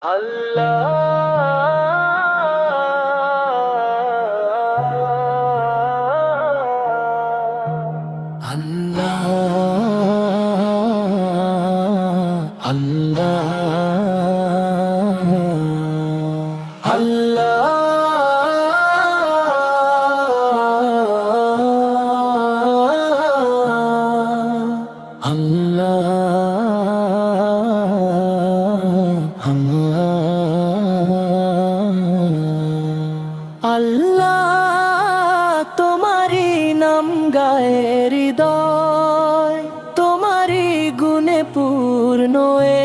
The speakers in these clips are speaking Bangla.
আল্লাহ তোমারি নাম গায়ে হৃদয়, তোমারি গুণে পূর্ণ এ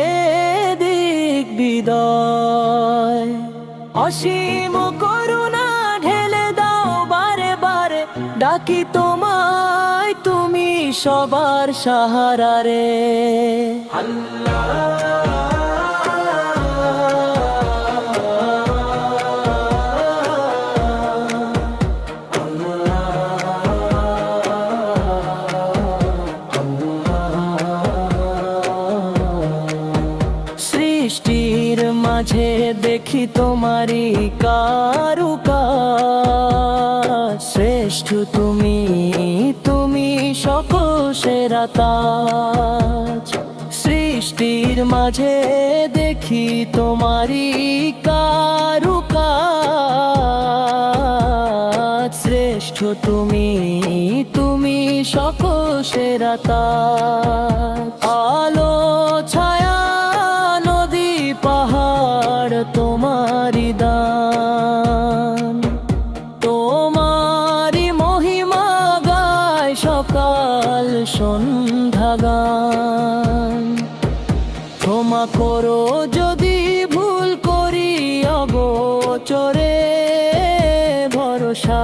দিক বিদয়। অসীম করুণা ঢেলে দাও বারে বারে, ডাকি তোমায় তুমি সবার সাহারা রে। সৃষ্টির মাঝে দেখি তোমারি কারুকাজ, শ্রেষ্ঠ তুমি, তুমি সকল সেরা তাজ। সৃষ্টির মাঝে দেখি তোমারি কারুকাজ, শ্রেষ্ঠ তুমি, তুমি সকল সেরা তাজ। আলো ছায়া নদী পাহাড় তোমারি দান, তোমারি মহিমা গায় সকাল সন্ধ্যা গান। ক্ষমা করো যদি ভুল করি অগোচরে, ভরসা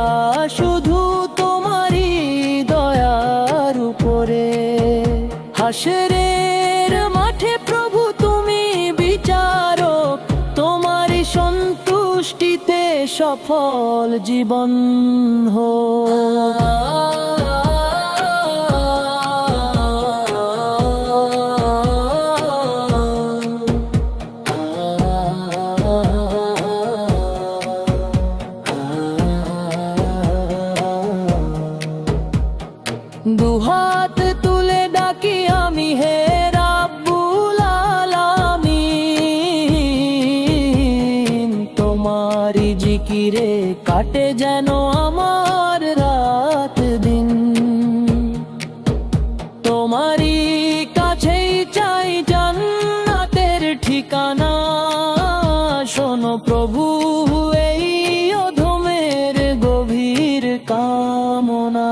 শুধু তোমারি দয়ার উপরে। হাসরের মাঠে প্রভু তুমি বিচারক, তোমারি সন্তুষ্টিতে সফল জীবন হোক। দুহাত তুলে ডাকি আমি হে রাব্বুল আলামিন, তোমারি জিকিরে কাটে যেন আমার রাত দিন। তোমারি কাছেই চাই জান্নাতের ঠিকানা, শোনো প্রভু এই অধমের গভীর কামনা।